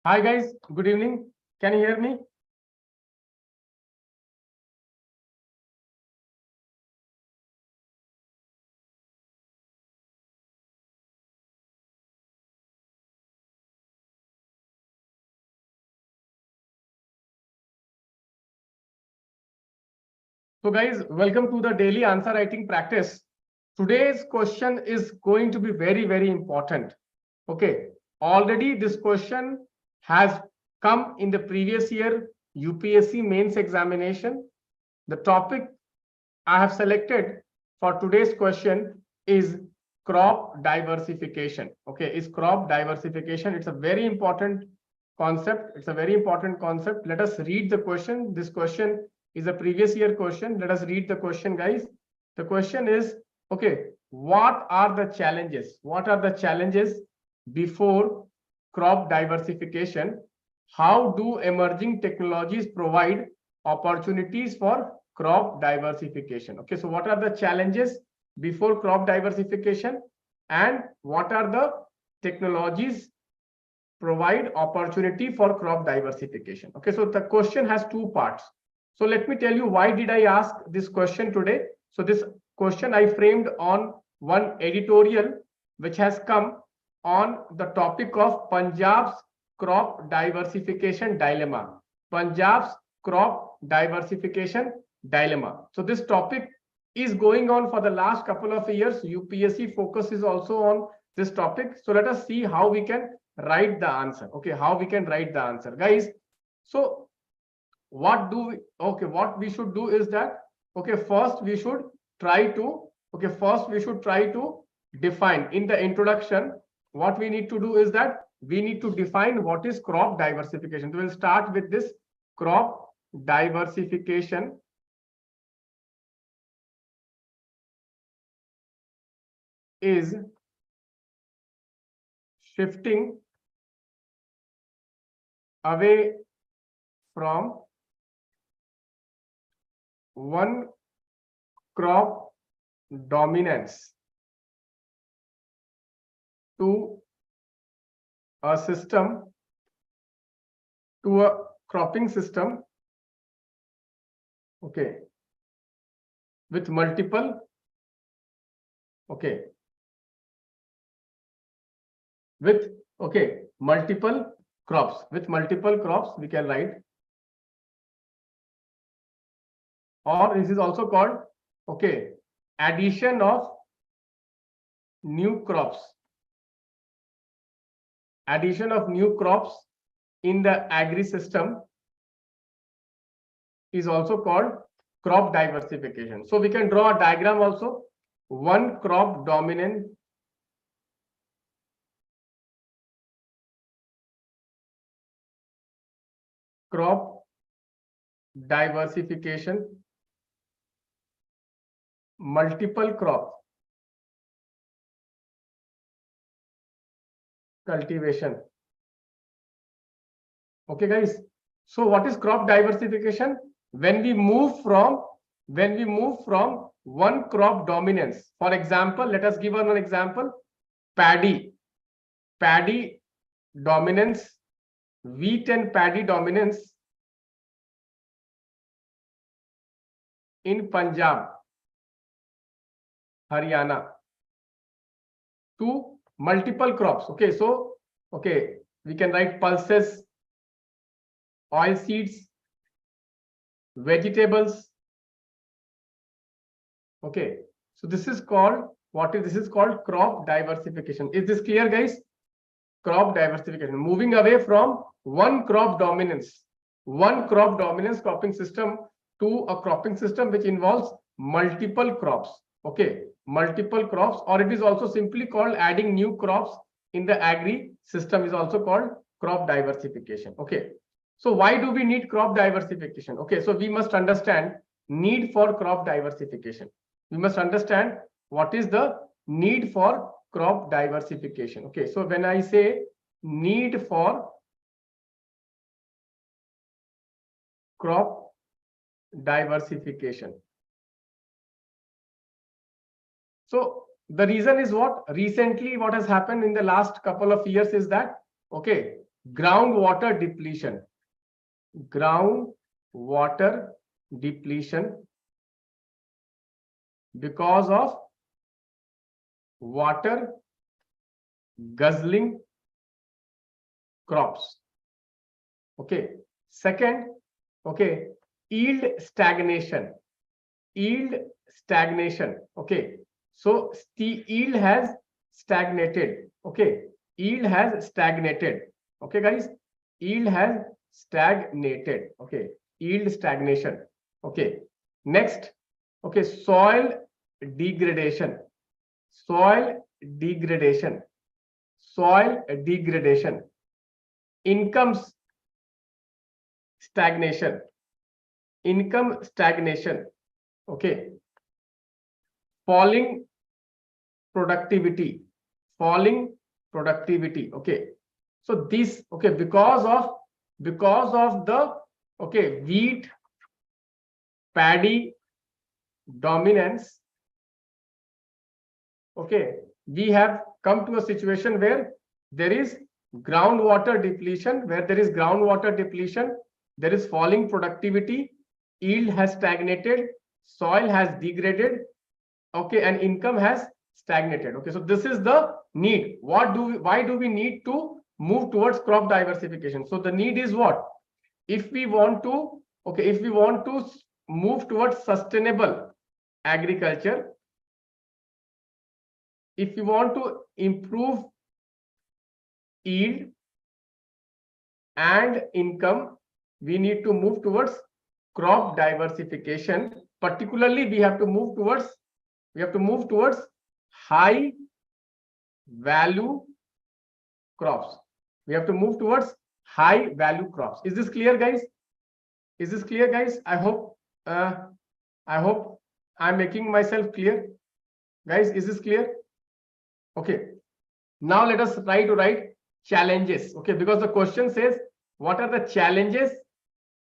Hi guys, good evening. Can you hear me? So guys, welcome to the daily answer writing practice. Today's question is going to be very important. Okay, already this question has come in the previous year UPSC mains examination. The topic I have selected for today's question is crop diversification. Okay, is crop diversification. It's a very important concept. It's a very important concept. Let us read the question. This question is a previous year question. Let us read the question, guys. The question is, okay, what are the challenges? What are the challenges before crop diversification? How do emerging technologies provide opportunities for crop diversification? Okay, so what are the challenges before crop diversification and what are the technologies provide opportunity for crop diversification? Okay, so the question has two parts. So let me tell you why did I ask this question today. So this question I framed on one editorial which has come on the topic of Punjab's crop diversification dilemma. Punjab's crop diversification dilemma. So this topic is going on for the last couple of years. UPSC focus is also on this topic. So let us see how we can write the answer. Okay, how we can write the answer, guys. So what we should do is that, okay, first we should try to define in the introduction. What we need to do is that we need to define what is crop diversification. So we'll start with this. Crop diversification is shifting away from one crop dominance to a cropping system, okay, with multiple, okay, with, okay, multiple crops. With multiple crops we can write, or this is also called, okay, addition of new crops. Addition of new crops in the agri system is also called crop diversification. So we can draw a diagram also. One crop dominant crop diversification, multiple crop cultivation. Okay guys, so what is crop diversification? When we move from one crop dominance. For example, let us give one example. Paddy dominance, wheat and paddy dominance in Punjab, Haryana, to multiple crops. Okay, so, okay, we can write pulses, oil seeds, vegetables. Okay, so this is called, this is called crop diversification. Is this clear, guys? Crop diversification, moving away from one crop dominance cropping system to a cropping system which involves multiple crops. Okay, multiple crops, or it is also simply called adding new crops in the agri system is also called crop diversification. Okay, so why do we need crop diversification? Okay, so we must understand need for crop diversification. We must understand what is the need for crop diversification. Okay, so when I say need for crop diversification, so the reason is what? Recently what has happened in the last couple of years is that, okay, groundwater depletion. Groundwater depletion because of water guzzling crops. Okay. Second, okay, yield stagnation. Yield stagnation. Okay. So the yield has stagnated. Okay. Yield has stagnated. Okay, guys. Yield has stagnated. Okay. Yield stagnation. Okay. Next. Okay. Soil degradation. Soil degradation. Soil degradation. Incomes stagnation. Income stagnation. Okay. Falling productivity. Falling productivity. Okay. So this, okay, because of the, okay, wheat paddy dominance, okay, we have come to a situation where there is groundwater depletion. Where there is groundwater depletion, there is falling productivity, yield has stagnated, soil has degraded, okay, and income has stagnated. Okay, so this is the need. Why do we need to move towards crop diversification? So the need is what? If we want to, okay, if we want to move towards sustainable agriculture, if we want to improve yield and income, we need to move towards crop diversification. Particularly, we have to move towards high value crops. We have to move towards high value crops. Is this clear, guys? Is this clear, guys? I hope I'm making myself clear. Guys, is this clear? Okay. Now let us try to write challenges. Okay, because the question says, what are the challenges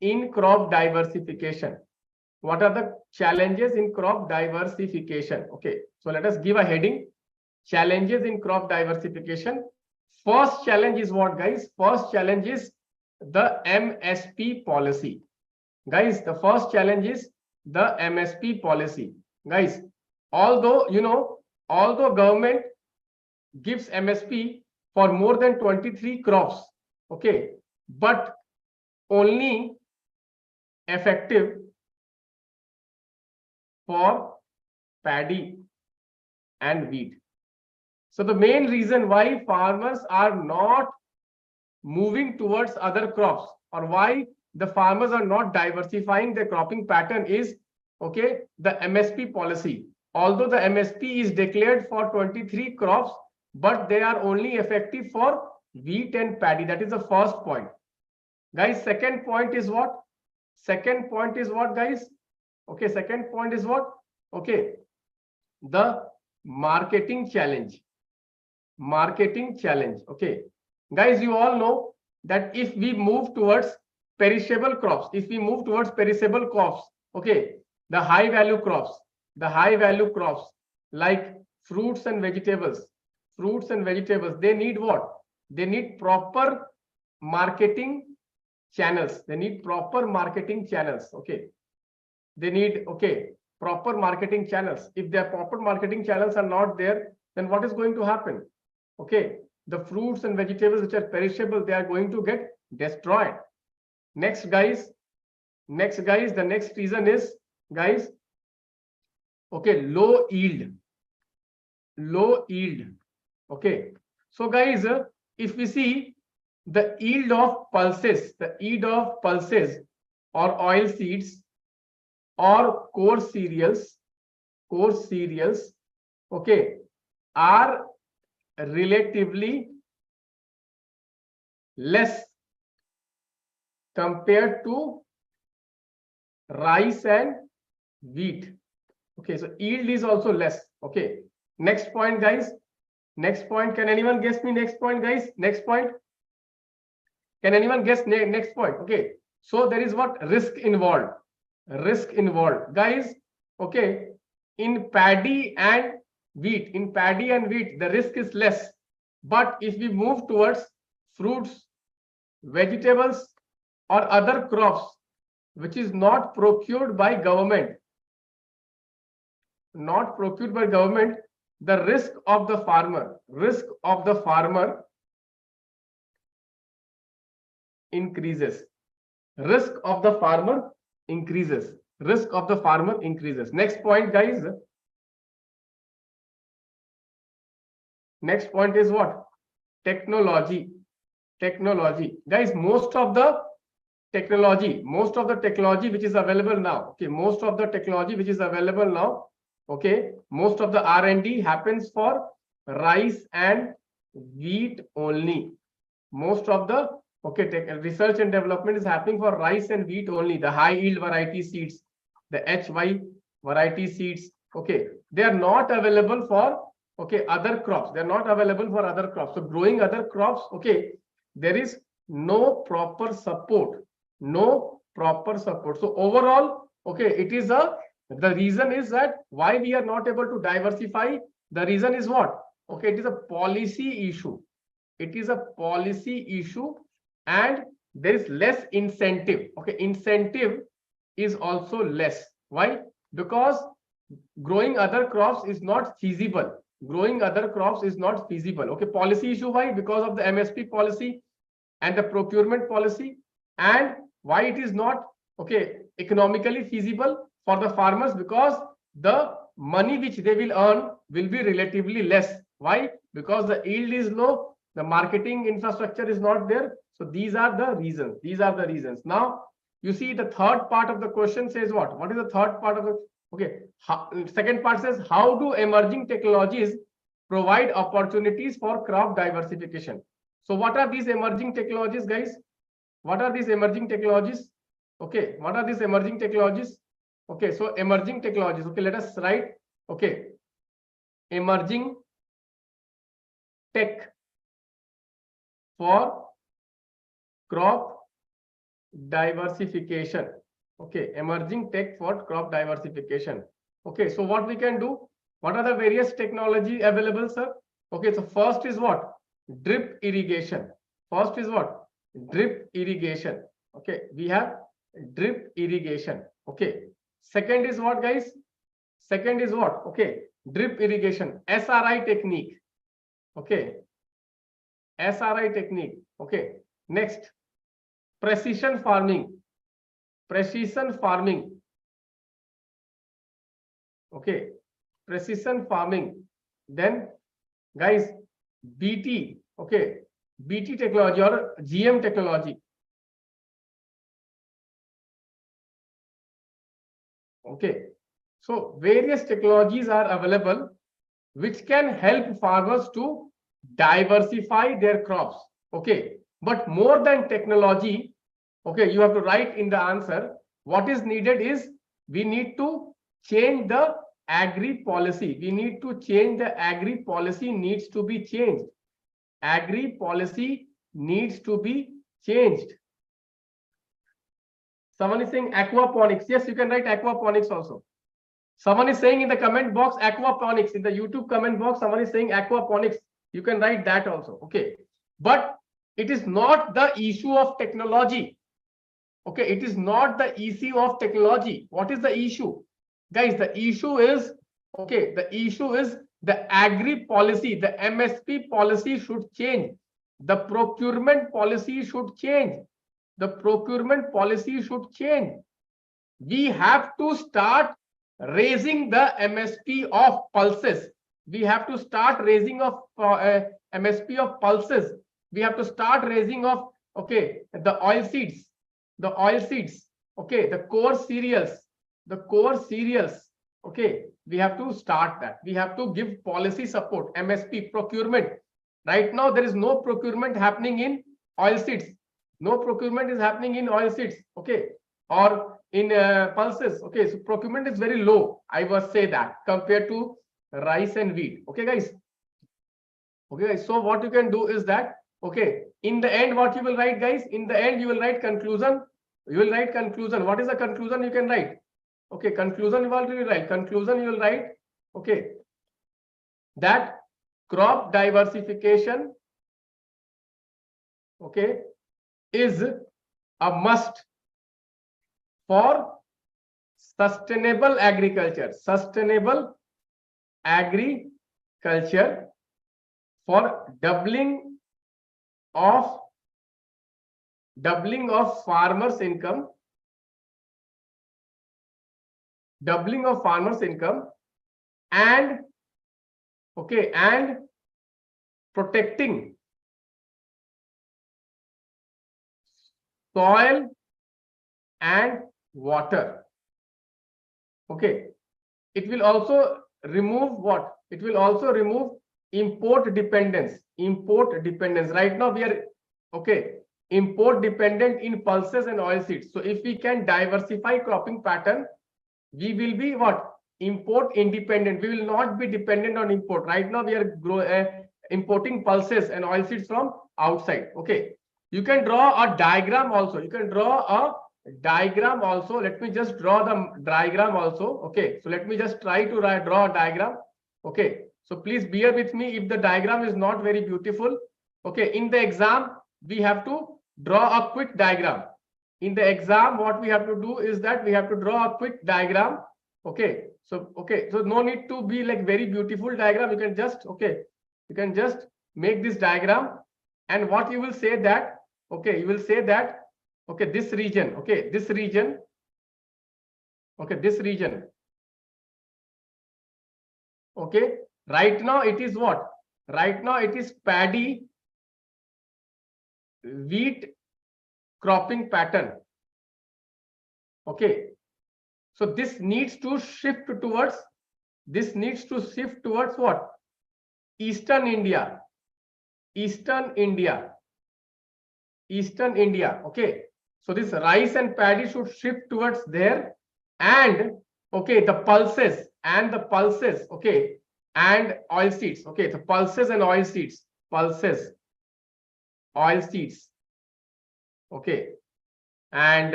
in crop diversification? What are the challenges in crop diversification? Okay, so let us give a heading. Challenges in crop diversification. First challenge is what, guys? First challenge is the MSP policy. Guys, the first challenge is the MSP policy. Guys, although, you know, although government gives MSP for more than 23 crops, okay, but only effective for paddy and wheat. So the main reason why farmers are not moving towards other crops, or why the farmers are not diversifying their cropping pattern, is, okay, the MSP policy. Although the MSP is declared for 23 crops, but they are only effective for wheat and paddy. That is the first point. Guys, second point is what? Second point is what, guys? Okay, second point is what? Okay, the marketing challenge. Marketing challenge. Okay, guys, you all know that if we move towards perishable crops, okay, the high value crops like fruits and vegetables, they need what? They need proper marketing channels. They need proper marketing channels. Okay, they need, okay, proper marketing channels. If their proper marketing channels are not there, then what is going to happen? Okay, the fruits and vegetables which are perishable, they are going to get destroyed. Next, guys, the next reason is, guys, okay, low yield. Okay, so guys, if we see the yield of pulses or oil seeds or coarse cereals, okay, are relatively less compared to rice and wheat. Okay, so yield is also less. Okay, next point, guys. Next point. Can anyone guess me? Next point, guys. Next point. Can anyone guess next point? Okay, so there is what? Risk involved. Guys. Okay, in paddy and wheat, the risk is less. But if we move towards fruits vegetables or other crops which is not procured by government, the risk of the farmer increases. Risk of the farmer increases. Next point, guys. Next point is what? Technology. Guys, most of the technology which is available now, most of the R&D happens for rice and wheat only. Most of the research and development is happening for rice and wheat only. The high yield variety seeds, the HY variety seeds, they are not available for other crops. So growing other crops, there is no proper support. So overall, it is the reason is that why we are not able to diversify. The reason is what? It is a policy issue. And there is less incentive. Incentive is also less. Why? Because growing other crops is not feasible. Policy issue. Why? Because of the MSP policy and the procurement policy. And why it is not economically feasible for the farmers? Because the money which they will earn will be relatively less. Why? Because the yield is low, the marketing infrastructure is not there. So these are the reasons. Now you see the third part of the question says what? What is the third part of the second part says, how do emerging technologies provide opportunities for crop diversification? So what are these emerging technologies, guys? What are these emerging technologies? So emerging technologies. Let us write. Emerging tech for crop diversification. Emerging tech for crop diversification. So what we can do? What are the various technology available, sir? So first is what? Drip irrigation. We have drip irrigation. Second is what, guys? Drip irrigation. SRI technique. Next, precision farming. Precision farming. Then, guys, BT. BT technology or GM technology. So various technologies are available which can help farmers to diversify their crops. But more than technology, you have to write in the answer, what is needed is we need to change the agri policy. Needs to be changed. Agri policy needs to be changed. Someone is saying aquaponics. Yes, you can write aquaponics also. Someone is saying in the comment box aquaponics. In the YouTube comment box, someone is saying aquaponics. You can write that also. But it is not the issue of technology. It is not the issue of technology. What is the issue? Guys, the issue is the agri policy, the MSP policy should change. The procurement policy should change. We have to start raising the MSP of pulses. We have to start raising of MSP of pulses. We have to start raising of the oil seeds, the core cereals. We have to start that. We have to give policy support. MSP procurement. Right now there is no procurement happening in oil seeds. Or in pulses. So procurement is very low, I must say that, compared to rice and wheat. Guys. So what you can do is that in the end, what you will write, guys? In the end, you will write conclusion. What is the conclusion you can write? Conclusion you already write. Conclusion you will write that crop diversification is a must for sustainable agriculture. Sustainable agriculture for doubling of farmers' income, and and protecting soil and water. Okay, it will also remove what? It will also remove import dependence. Right now we are import dependent in pulses and oilseeds. So if we can diversify cropping pattern, we will be what? Import independent. We will not be dependent on import. Right now we are importing pulses and oilseeds from outside. Okay, you can draw a diagram also. Let me just draw the diagram also. Okay, so let me just try to draw a diagram. Okay, so please bear with me if the diagram is not very beautiful. Okay, in the exam we have to draw a quick diagram. In the exam what we have to do is that we have to draw a quick diagram. Okay, so no need to be like very beautiful diagram. You can just make this diagram, and what you will say that this region, right now it is what? Right now it is paddy wheat cropping pattern. Okay, so this needs to shift towards what? Eastern India. Okay, so this rice and paddy should shift towards there, and the pulses and oilseeds. The pulses and oilseeds. Okay, and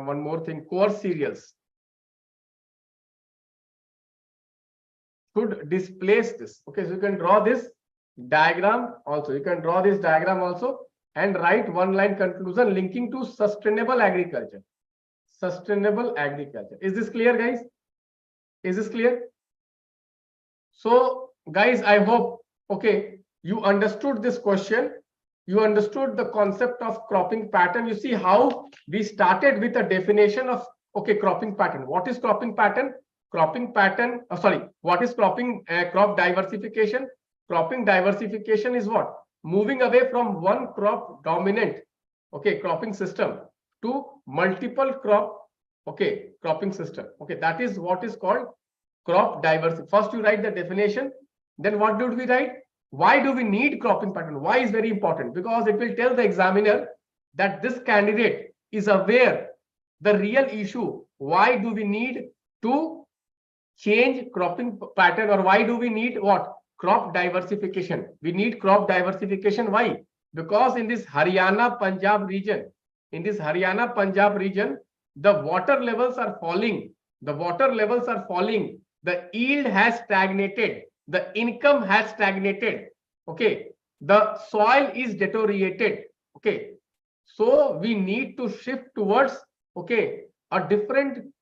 one more thing, coarse cereals should displace this. Okay, so you can draw this diagram also. And write one line conclusion linking to sustainable agriculture. Is this clear, guys? So guys, I hope you understood this question. You understood the concept of cropping pattern. You see how we started with a definition of cropping pattern. What is cropping pattern? What is crop diversification? Cropping diversification is what? Moving away from one crop dominant cropping system to multiple crop cropping system. That is what is called crop diversity. First you write the definition, then what did we write? Why do we need cropping pattern? Why is very important? Because it will tell the examiner that this candidate is aware the real issue. Why do we need to change cropping pattern, or why do we need what? Crop diversification. We need crop diversification. Why? Because in this Haryana Punjab region, the water levels are falling. The yield has stagnated. The income has stagnated. The soil is deteriorated. So we need to shift towards a different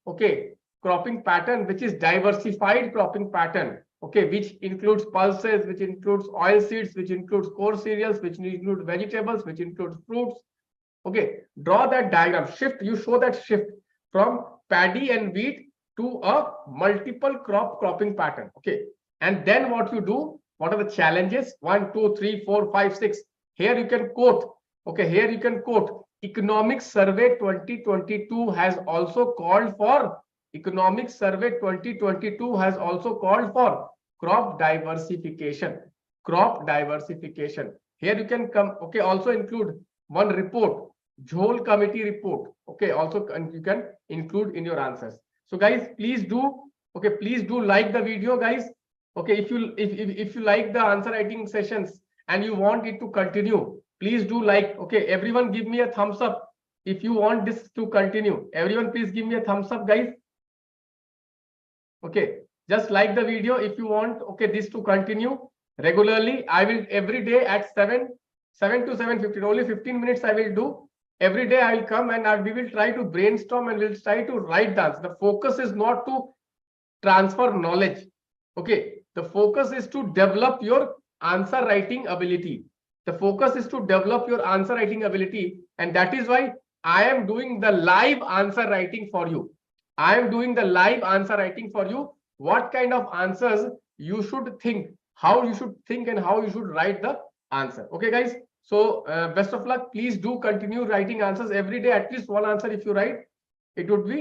cropping pattern, which is diversified cropping pattern. Which includes pulses, which includes oil seeds, which includes coarse cereals, which includes vegetables, which includes fruits. Draw that diagram. Shift. You show that shift from paddy and wheat to a multiple cropping pattern. And then what you do? What are the challenges? 1, 2, 3, 4, 5, 6. Here you can quote. Here you can quote. Economic Survey 2022 has also called for. Economic Survey 2022 has also called for crop diversification. Here you can come. Also include one report, Jhol Committee report. Also you can include in your answers. So guys, please do like the video, guys. If you like the answer writing sessions and you want it to continue, please do like. Everyone give me a thumbs up if you want this to continue. Everyone please give me a thumbs up, guys. Just like the video if you want this to continue regularly. I will every day at 7 7 to 7:15. Only 15 minutes I will do. Every day I will come and we will try to brainstorm and we'll try to write the answer. The focus is not to transfer knowledge. Okay. The focus is to develop your answer writing ability. The focus is to develop your answer writing ability. And that is why I am doing the live answer writing for you. I am doing the live answer writing for you. What kind of answers you should think, how you should think and how you should write the answer. Okay, guys. So best of luck. Please do continue writing answers every day. At least one answer if you write, it would be